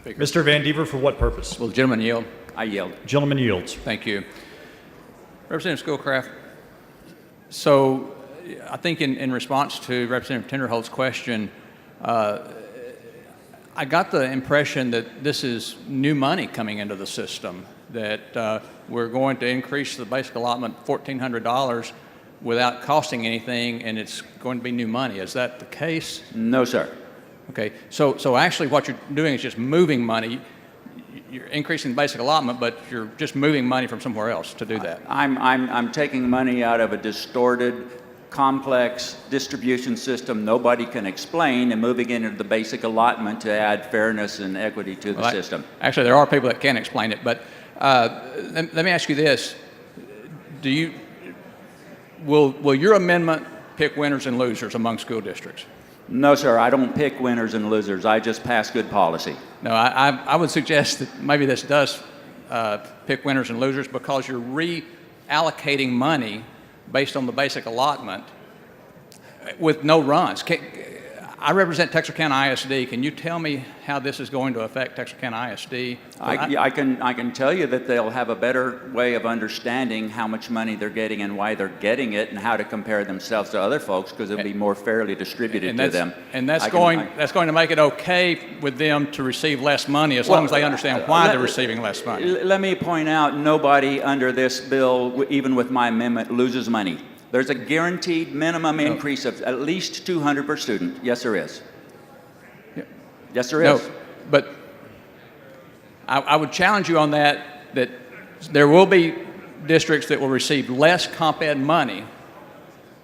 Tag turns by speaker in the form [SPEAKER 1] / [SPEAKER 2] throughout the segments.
[SPEAKER 1] Speaker.
[SPEAKER 2] Mr. Van Deaver, for what purpose?
[SPEAKER 1] Will the gentleman yield?
[SPEAKER 3] I yield.
[SPEAKER 2] Gentleman yields.
[SPEAKER 1] Thank you. Representative Schoolcraft, so I think in response to Representative Tenderholt's question, I got the impression that this is new money coming into the system, that we're going to increase the basic allotment $1,400 without costing anything, and it's going to be new money. Is that the case?
[SPEAKER 3] No, sir.
[SPEAKER 1] Okay, so actually what you're doing is just moving money. You're increasing the basic allotment, but you're just moving money from somewhere else to do that.
[SPEAKER 3] I'm taking money out of a distorted, complex distribution system nobody can explain and moving it into the basic allotment to add fairness and equity to the system.
[SPEAKER 1] Actually, there are people that can explain it, but let me ask you this. Will your amendment pick winners and losers among school districts?
[SPEAKER 3] No, sir, I don't pick winners and losers. I just pass good policy.
[SPEAKER 1] No, I would suggest that maybe this does pick winners and losers because you're reallocating money based on the basic allotment with no runs. I represent Texarkana ISD. Can you tell me how this is going to affect Texarkana ISD?
[SPEAKER 3] I can tell you that they'll have a better way of understanding how much money they're getting and why they're getting it and how to compare themselves to other folks because it'll be more fairly distributed to them.
[SPEAKER 1] And that's going to make it okay with them to receive less money as long as they understand why they're receiving less money.
[SPEAKER 3] Let me point out, nobody under this bill, even with my amendment, loses money. There's a guaranteed minimum increase of at least $200 per student. Yes, there is. Yes, there is.
[SPEAKER 1] No, but I would challenge you on that there will be districts that will receive less comp ed money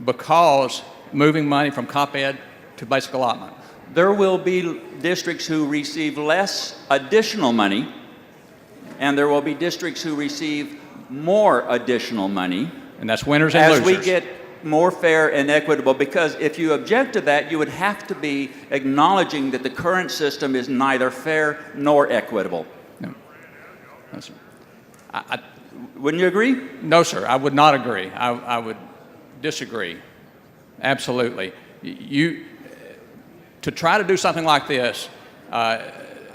[SPEAKER 1] because moving money from comp ed to basic allotment.
[SPEAKER 3] There will be districts who receive less additional money, and there will be districts who receive more additional money.
[SPEAKER 1] And that's winners and losers.
[SPEAKER 3] As we get more fair and equitable, because if you object to that, you would have to be acknowledging that the current system is neither fair nor equitable.
[SPEAKER 1] No. No, sir.
[SPEAKER 3] Wouldn't you agree?
[SPEAKER 1] No, sir, I would not agree. I would disagree. Absolutely. To try to do something like this,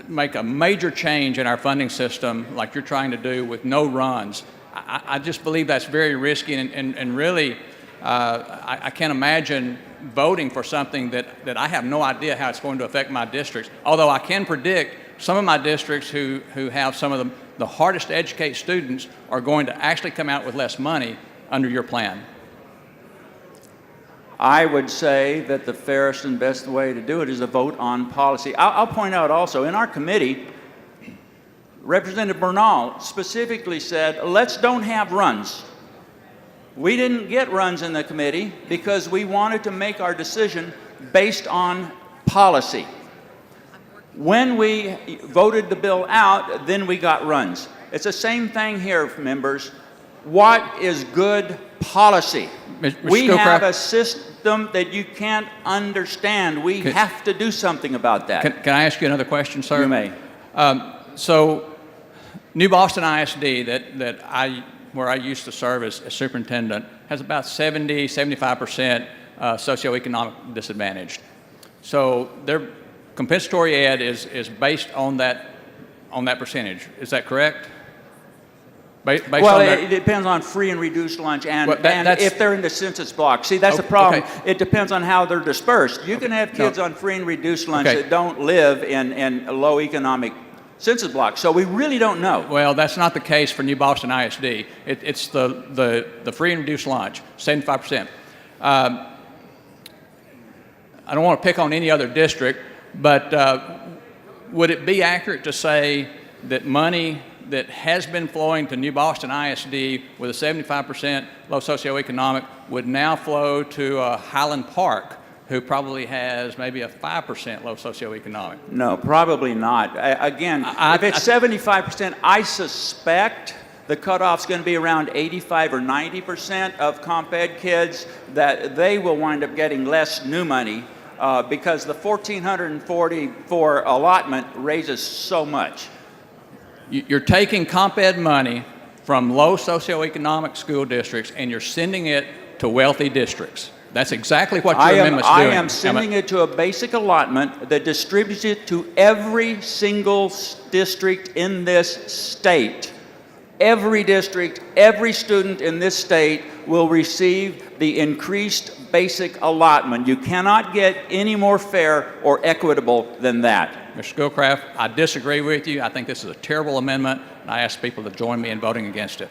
[SPEAKER 1] make a major change in our funding system like you're trying to do with no runs, I just believe that's very risky, and really, I can't imagine voting for something that I have no idea how it's going to affect my districts. Although I can predict some of my districts who have some of the hardest to educate students are going to actually come out with less money under your plan.
[SPEAKER 3] I would say that the fairest and best way to do it is a vote on policy. I'll point out also, in our committee, Representative Bernal specifically said, let's don't have runs. We didn't get runs in the committee because we wanted to make our decision based on policy. When we voted the bill out, then we got runs. It's the same thing here, members. What is good policy? We have a system that you can't understand. We have to do something about that.
[SPEAKER 1] Can I ask you another question, sir?
[SPEAKER 3] You may.
[SPEAKER 1] So, New Boston ISD, where I used to serve as superintendent, has about 70–75% socioeconomic disadvantaged. So their compensatory ed is based on that percentage. Is that correct?
[SPEAKER 3] Well, it depends on free and reduced lunch and if they're in the census block. See, that's the problem. Okay. It depends on how they're dispersed. You can have kids on free and reduced lunch that don't live in low economic census blocks. So we really don't know.
[SPEAKER 1] Well, that's not the case for New Boston ISD. It's the free and reduced lunch, 75%. I don't want to pick on any other district, but would it be accurate to say that money that has been flowing to New Boston ISD with a 75% low socioeconomic would now flow to Highland Park, who probably has maybe a 5% low socioeconomic?
[SPEAKER 3] No, probably not. Again, if it's 75%, I suspect the cutoff's going to be around 85 or 90% of comp ed kids, that they will wind up getting less new money because the $1,440 for allotment raises so much.
[SPEAKER 1] You're taking comp ed money from low socioeconomic school districts and you're sending it to wealthy districts. That's exactly what your
[SPEAKER 3] I
[SPEAKER 1] amendment's doing.
[SPEAKER 3] am sending it to a basic allotment that distributes it to every single district in this state. Every district, every student in this state will receive the increased basic allotment. You cannot get any more fair or equitable than that.
[SPEAKER 1] Mr. Schoolcraft, I disagree with you. I think this is a terrible amendment, and I ask people to join me in voting against it.